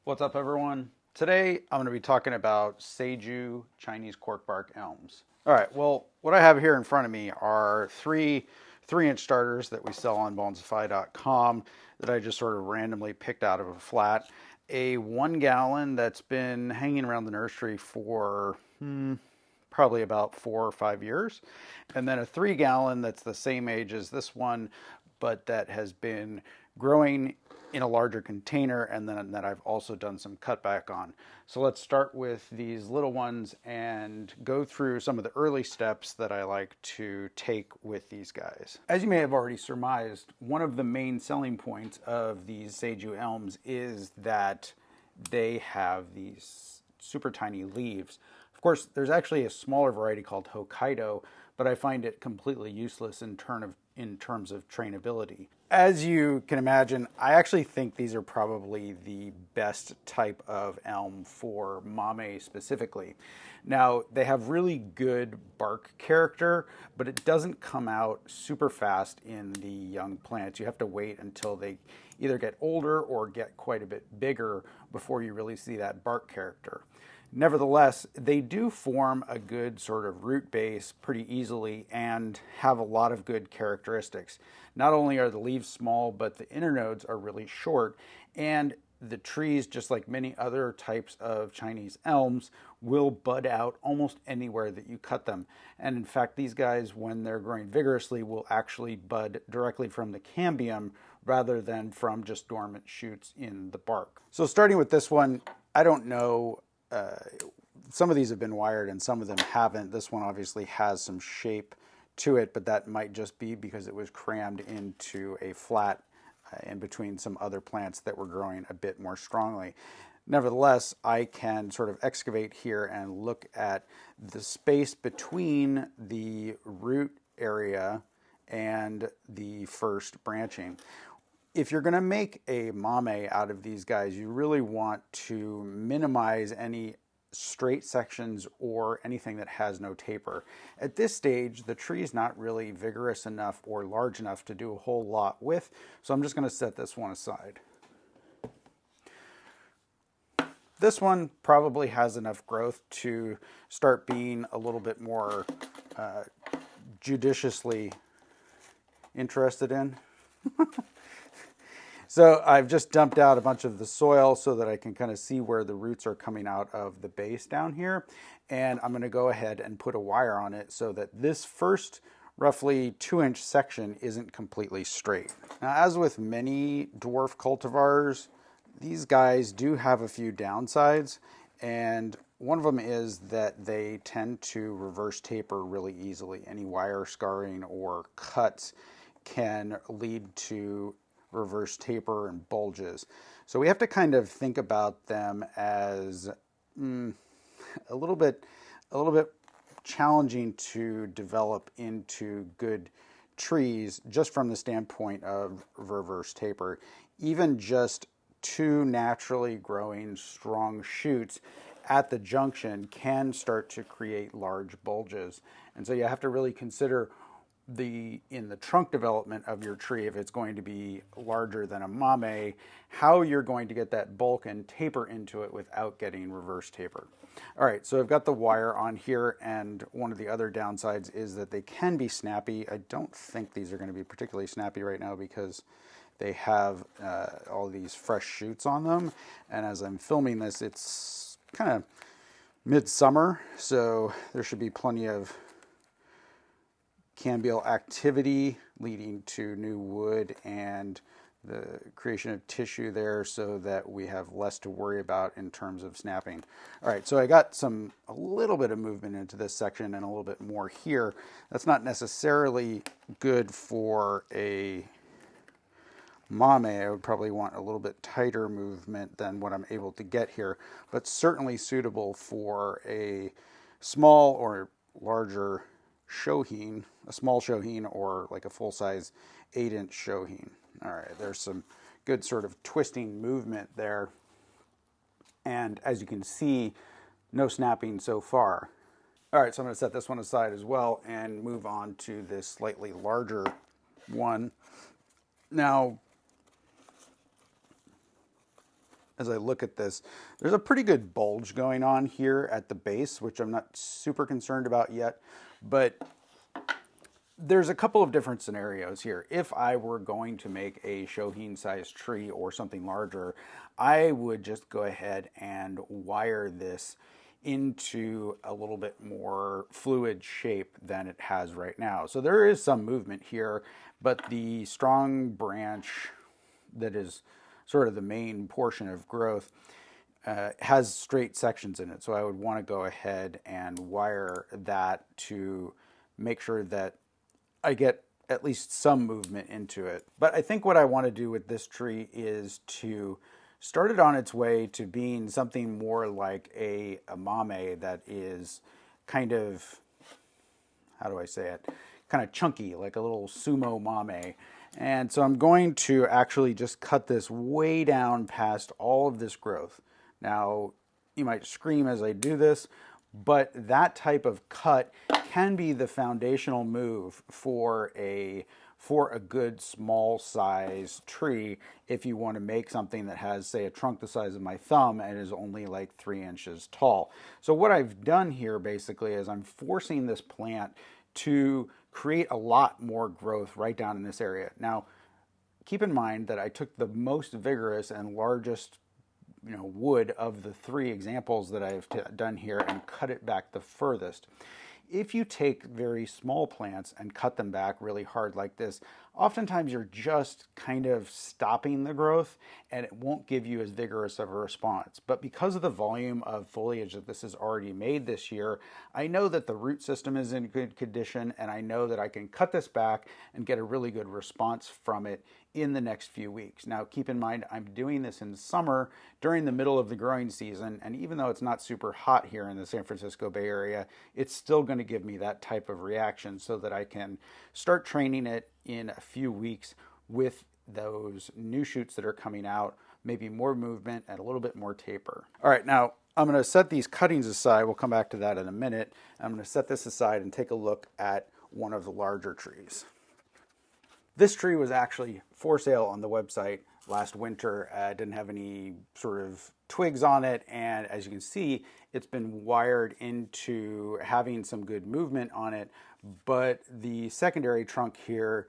What's up, everyone? Today I'm going to be talking about Seju Chinese Corkbark Elms. All right, well, what I have here in front of me are three 3-inch starters that we sell on Bonsaify.com that I just sort of randomly picked out of a flat. A 1 gallon that's been hanging around the nursery for probably about 4 or 5 years. And then a 3 gallon that's the same age as this one, but that has been growing in a larger container, and then that I've also done some cutback on. So let's start with these little ones and go through some of the early steps that I like to take with these guys. As you may have already surmised, one of the main selling points of these Seju Elms is that they have these super tiny leaves. Of course, there's actually a smaller variety called Hokkaido, but I find it completely useless in terms of trainability. As you can imagine, I actually think these are probably the best type of elm for Mame specifically. Now, they have really good bark character, but it doesn't come out super fast in the young plants. You have to wait until they either get older or get quite a bit bigger before you really see that bark character. Nevertheless, they do form a good sort of root base pretty easily and have a lot of good characteristics. Not only are the leaves small, but the internodes are really short, and the trees, just like many other types of Chinese elms, will bud out almost anywhere that you cut them. And in fact, these guys, when they're growing vigorously, will actually bud directly from the cambium rather than from just dormant shoots in the bark. So starting with this one, I don't know. Some of these have been wired and some of them haven't. This one obviously has some shape to it, but that might just be because it was crammed into a flat in between some other plants that were growing a bit more strongly. Nevertheless, I can sort of excavate here and look at the space between the root area and the first branching. If you're going to make a mame out of these guys, you really want to minimize any straight sections or anything that has no taper. At this stage, the tree is not really vigorous enough or large enough to do a whole lot with, so I'm just going to set this one aside. This one probably has enough growth to start being a little bit more judiciously interested in. So I've just dumped out a bunch of the soil so that I can kind of see where the roots are coming out of the base down here. And I'm going to go ahead and put a wire on it so that this first roughly 2-inch section isn't completely straight. Now, as with many dwarf cultivars, these guys do have a few downsides. And one of them is that they tend to reverse taper really easily. Any wire scarring or cuts can lead to reverse taper and bulges. So we have to kind of think about them as a little bit challenging to develop into good trees just from the standpoint of reverse taper. Even just two naturally growing strong shoots at the junction can start to create large bulges. And so you have to really consider in the trunk development of your tree, if it's going to be larger than a mame, how you're going to get that bulk and taper into it without getting reverse taper. All right, so I've got the wire on here, and one of the other downsides is that they can be snappy. I don't think these are going to be particularly snappy right now because they have all these fresh shoots on them, and as I'm filming this, it's kind of midsummer, so there should be plenty of cambial activity leading to new wood and the creation of tissue there so that we have less to worry about in terms of snapping. All right, so I got a little bit of movement into this section and a little bit more here. That's not necessarily good for a mame. I would probably want a little bit tighter movement than what I'm able to get here, but certainly suitable for a small or larger shohin, a small shohin, or like a full-size 8-inch shohin. All right, there's some good sort of twisting movement there. And as you can see, no snapping so far. All right, so I'm going to set this one aside as well and move on to this slightly larger one. Now, as I look at this, there's a pretty good bulge going on here at the base, which I'm not super concerned about yet, but there's a couple of different scenarios here. If I were going to make a shohin sized tree or something larger, I would just go ahead and wire this into a little bit more fluid shape than it has right now. So there is some movement here, but the strong branch that is sort of the main portion of growth has straight sections in it. So I would want to go ahead and wire that to make sure that I get at least some movement into it. But I think what I want to do with this tree is to start it on its way to being something more like a mame that is kind of, how do I say it, kind of chunky, like a little sumo mame. And so I'm going to actually just cut this way down past all of this growth. Now, you might scream as I do this, but that type of cut can be the foundational move for a good small size tree if you want to make something that has, say, a trunk the size of my thumb and is only like 3 inches tall. So what I've done here basically is I'm forcing this plant to create a lot more growth right down in this area. Now, keep in mind that I took the most vigorous and largest wood of the 3 examples that I've done here and cut it back the furthest. If you take very small plants and cut them back really hard like this, oftentimes you're just kind of stopping the growth and it won't give you as vigorous of a response. But because of the volume of foliage that this has already made this year, I know that the root system is in good condition and I know that I can cut this back and get a really good response from it in the next few weeks. Now, keep in mind, I'm doing this in summer during the middle of the growing season, and even though it's not super hot here in the San Francisco Bay Area, it's still going to give me that type of reaction so that I can start training it in a few weeks with those new shoots that are coming out, maybe more movement and a little bit more taper. All right, now I'm going to set these cuttings aside. We'll come back to that in a minute. I'm going to set this aside and take a look at one of the larger trees. This tree was actually for sale on the website last winter. Didn't have any sort of twigs on it, and as you can see, it's been wired into having some good movement on it, but the secondary trunk here,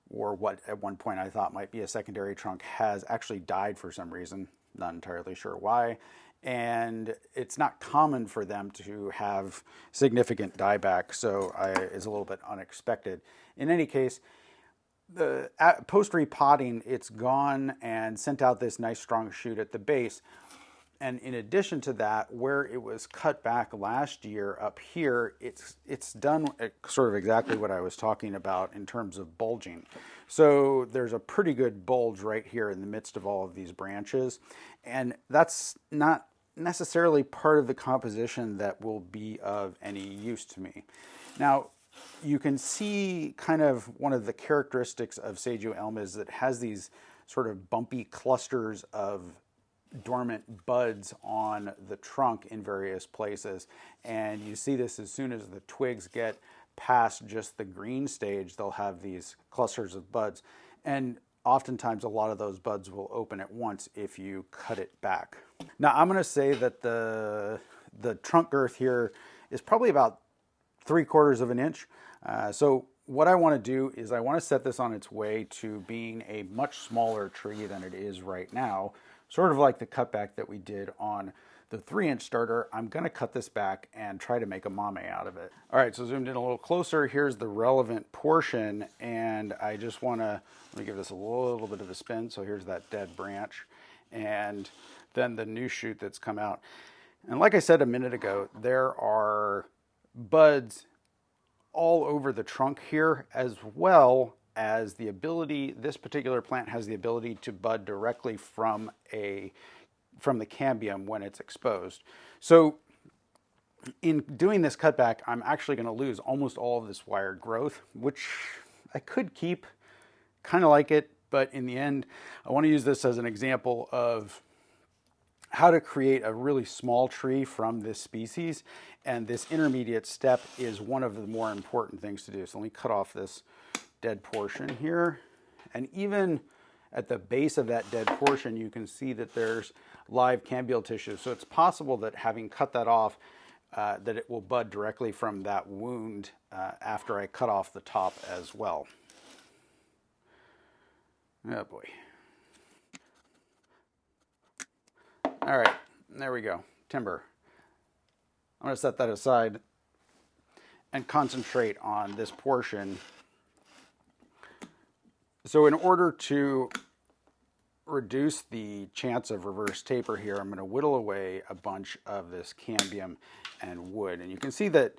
or what at one point I thought might be a secondary trunk, has actually died for some reason. Not entirely sure why. And it's not common for them to have significant dieback, so it's a little bit unexpected. In any case, post repotting, it's gone and sent out this nice strong shoot at the base. And in addition to that, where it was cut back last year up here, it's done sort of exactly what I was talking about in terms of bulging. So there's a pretty good bulge right here in the midst of all of these branches. And that's not necessarily part of the composition that will be of any use to me. Now, you can see kind of one of the characteristics of Seju Elm is that it has these sort of bumpy clusters of dormant buds on the trunk in various places. And you see this as soon as the twigs get past just the green stage, they'll have these clusters of buds. And oftentimes a lot of those buds will open at once if you cut it back. Now I'm going to say that the trunk girth here is probably about 3/4 of an inch. So what I want to do is I want to set this on its way to being a much smaller tree than it is right now, sort of like the cutback that we did on the 3-inch starter. I'm going to cut this back and try to make a mame out of it. All right, so zoomed in a little closer. Here's the relevant portion, and I just want to, let me give this a little bit of a spin. So here's that dead branch, and then the new shoot that's come out. And like I said a minute ago, there are buds all over the trunk here, as well as the ability, this particular plant has the ability to bud directly from the cambium when it's exposed. So in doing this cutback, I'm actually going to lose almost all of this wired growth, which I could keep, kind of like it, but in the end, I want to use this as an example of how to create a really small tree from this species, and this intermediate step is one of the more important things to do. So let me cut off this dead portion here, and even at the base of that dead portion, you can see that there's live cambial tissue. So it's possible that having cut that off, that it will bud directly from that wound after I cut off the top as well. Oh boy. All right, there we go, timber. I'm going to set that aside and concentrate on this portion. So in order to reduce the chance of reverse taper here, I'm going to whittle away a bunch of this cambium and wood. And you can see that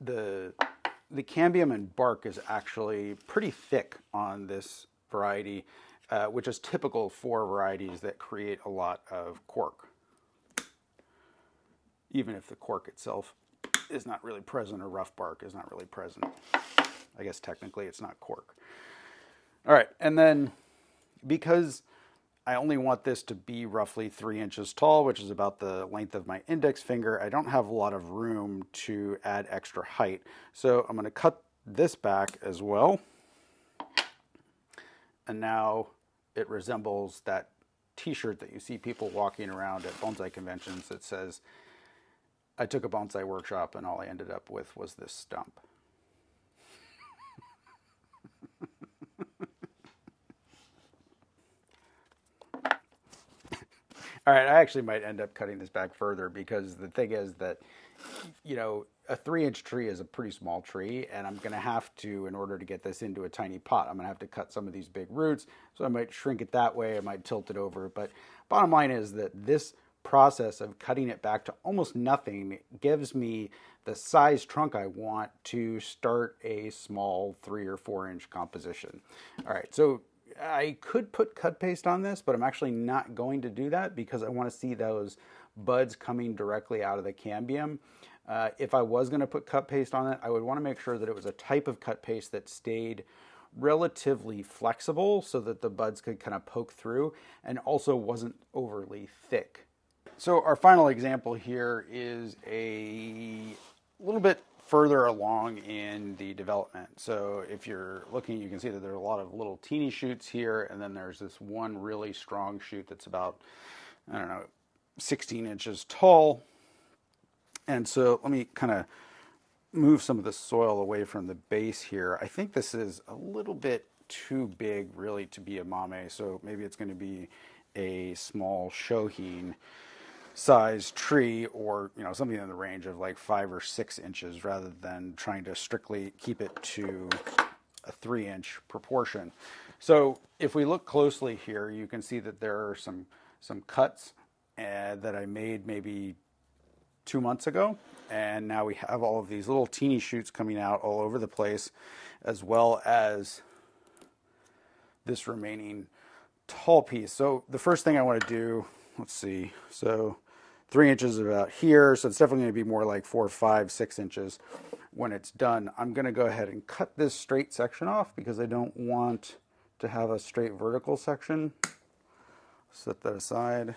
the cambium and bark is actually pretty thick on this variety, which is typical for varieties that create a lot of cork, even if the cork itself is not really present, or rough bark is not really present. I guess technically it's not cork. All right, and then because I only want this to be roughly 3 inches tall, which is about the length of my index finger, I don't have a lot of room to add extra height. So I'm going to cut this back as well. And now it resembles that t-shirt that you see people walking around at bonsai conventions that says, I took a bonsai workshop and all I ended up with was this stump. All right, I actually might end up cutting this back further, because the thing is that, you know, a 3-inch tree is a pretty small tree, and I'm going to have to, in order to get this into a tiny pot, I'm going to have to cut some of these big roots. So I might shrink it that way, I might tilt it over. But bottom line is that this process of cutting it back to almost nothing gives me the size trunk I want to start a small 3 or 4 inch composition. All right, so I could put cut paste on this, but I'm actually not going to do that because I want to see those buds coming directly out of the cambium. If I was going to put cut paste on it, I would want to make sure that it was a type of cut paste that stayed relatively flexible so that the buds could kind of poke through, and also wasn't overly thick. So our final example here is a little bit further along in the development. So if you're looking, you can see that there are a lot of little teeny shoots here, and then there's this one really strong shoot that's about, I don't know, 16 inches tall. And so let me kind of move some of the soil away from the base here. I think this is a little bit too big really to be a mame, so maybe it's going to be a small shohin size tree, or something in the range of like 5 or 6 inches, rather than trying to strictly keep it to a 3-inch proportion. So if we look closely here, you can see that there are some cuts that I made maybe 2 months ago, and now we have all of these little teeny shoots coming out all over the place, as well as this remaining tall piece. So the first thing I want to do, let's see, so 3 inches about here, so it's definitely going to be more like 4, 5, 6 inches when it's done. I'm going to go ahead and cut this straight section off because I don't want to have a straight vertical section. Set that aside.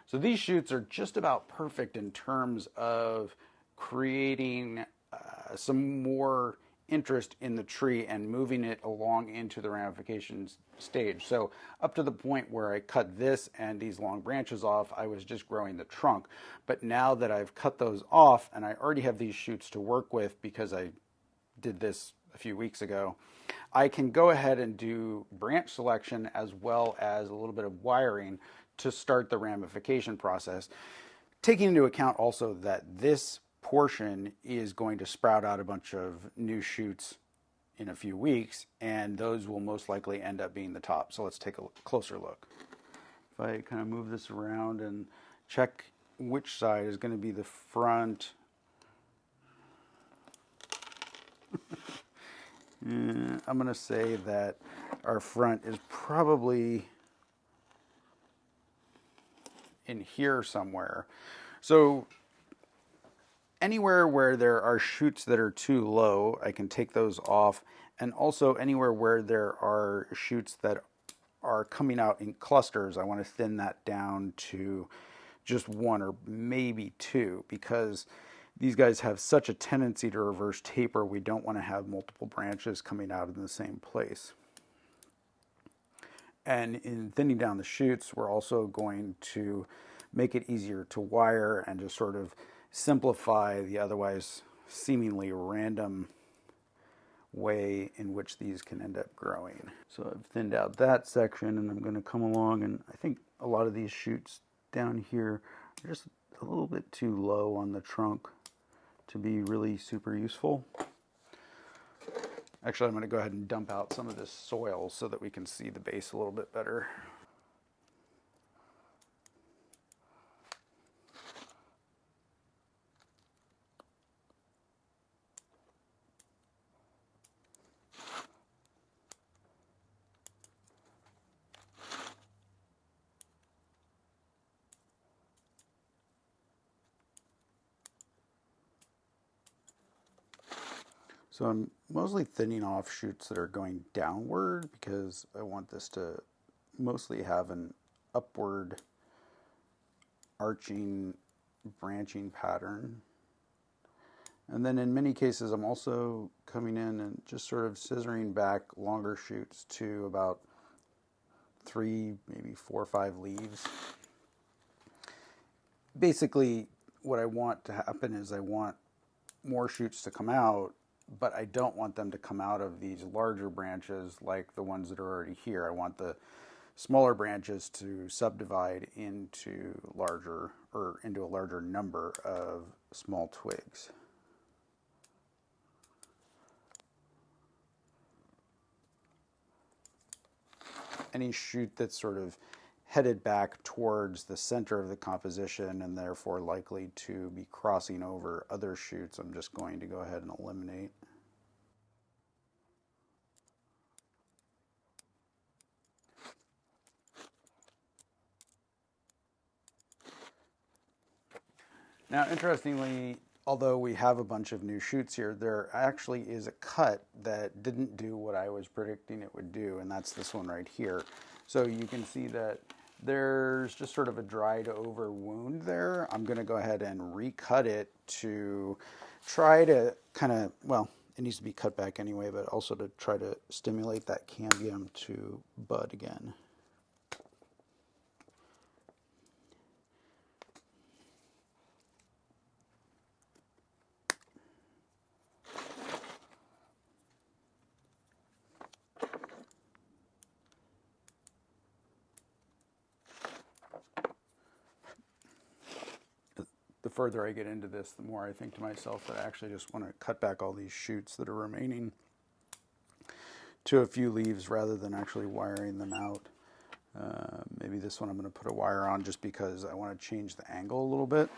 So these shoots are just about perfect in terms of creating some more interest in the tree and moving it along into the ramifications stage. So up to the point where I cut this and these long branches off, I was just growing the trunk. But now that I've cut those off and I already have these shoots to work with because I did this a few weeks ago, I can go ahead and do branch selection as well as a little bit of wiring to start the ramification process, taking into account also that this portion is going to sprout out a bunch of new shoots in a few weeks, and those will most likely end up being the top. So let's take a closer look. If I kind of move this around and check which side is going to be the front. I'm going to say that our front is probably in here somewhere. So anywhere where there are shoots that are too low, I can take those off. And also anywhere where there are shoots that are coming out in clusters, I want to thin that down to just 1 or maybe 2, because these guys have such a tendency to reverse taper, we don't want to have multiple branches coming out in the same place. And in thinning down the shoots, we're also going to make it easier to wire and just sort of simplify the otherwise seemingly random way in which these can end up growing. So I've thinned out that section, and I'm going to come along, and I think a lot of these shoots down here are just a little bit too low on the trunk to be really super useful. Actually, I'm going to go ahead and dump out some of this soil so that we can see the base a little bit better. So I'm mostly thinning off shoots that are going downward because I want this to mostly have an upward arching branching pattern. And then in many cases I'm also coming in and just sort of scissoring back longer shoots to about 3, maybe 4 or 5 leaves. Basically what I want to happen is I want more shoots to come out, but I don't want them to come out of these larger branches like the ones that are already here. I want the smaller branches to subdivide into into a larger number of small twigs. Any shoot that's sort of headed back towards the center of the composition and therefore likely to be crossing over other shoots, I'm just going to go ahead and eliminate. Now, interestingly, although we have a bunch of new shoots here, there actually is a cut that didn't do what I was predicting it would do, and that's this one right here. So you can see that there's just sort of a dried over wound there. I'm going to go ahead and recut it to try to kind of, well, it needs to be cut back anyway, but also to try to stimulate that cambium to bud again. The further I get into this, the more I think to myself that I actually just want to cut back all these shoots that are remaining to a few leaves rather than actually wiring them out. Maybe this one I'm going to put a wire on just because I want to change the angle a little bit.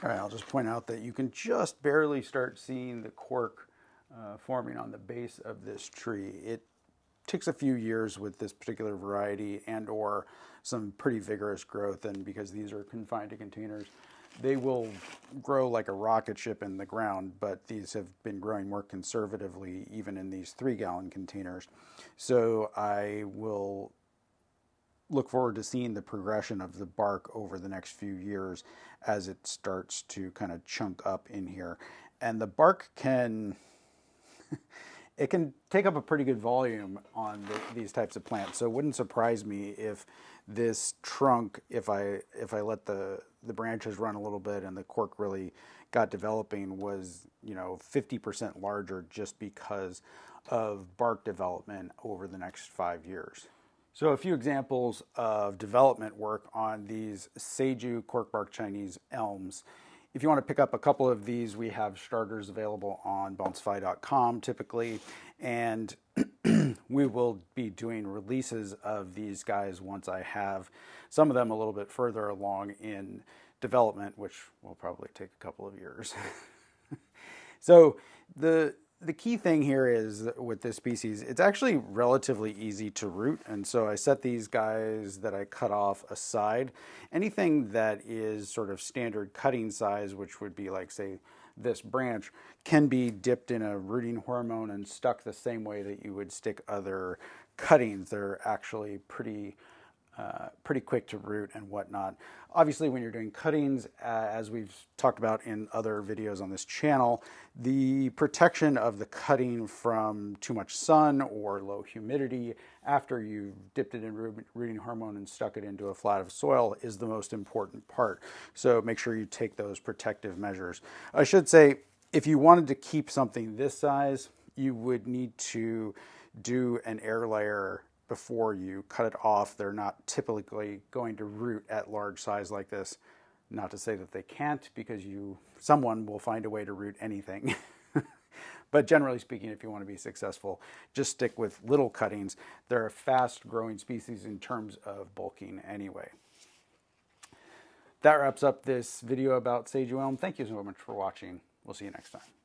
All right, I'll just point out that you can just barely start seeing the cork forming on the base of this tree. It takes a few years with this particular variety and or some pretty vigorous growth, and because these are confined to containers, they will grow like a rocket ship in the ground, but these have been growing more conservatively even in these 3-gallon containers. So I will look forward to seeing the progression of the bark over the next few years as it starts to kind of chunk up in here. And the bark can it can take up a pretty good volume on these types of plants. So it wouldn't surprise me if this trunk, if I let the branches run a little bit and the cork really got developing, was 50% larger just because of bark development over the next 5 years. So a few examples of development work on these Seju Corkbark Chinese Elms. If you want to pick up a couple of these, we have starters available on Bonsaify.com typically, and we will be doing releases of these guys once I have some of them a little bit further along in development, which will probably take a couple of years. So the key thing here is with this species, it's actually relatively easy to root. And so I set these guys that I cut off aside. Anything that is sort of standard cutting size, which would be like, say, this branch, can be dipped in a rooting hormone and stuck the same way that you would stick other cuttings. They're actually pretty pretty quick to root and whatnot. Obviously, when you're doing cuttings, as we've talked about in other videos on this channel, the protection of the cutting from too much sun or low humidity after you've dipped it in rooting hormone and stuck it into a flat of soil is the most important part. So make sure you take those protective measures. I should say, if you wanted to keep something this size, you would need to do an air layer before you cut it off. They're not typically going to root at large size like this. Not to say that they can't, because someone will find a way to root anything. But generally speaking, if you want to be successful, just stick with little cuttings. They're a fast growing species in terms of bulking anyway. That wraps up this video about Seju Elm. Thank you so much for watching. We'll see you next time.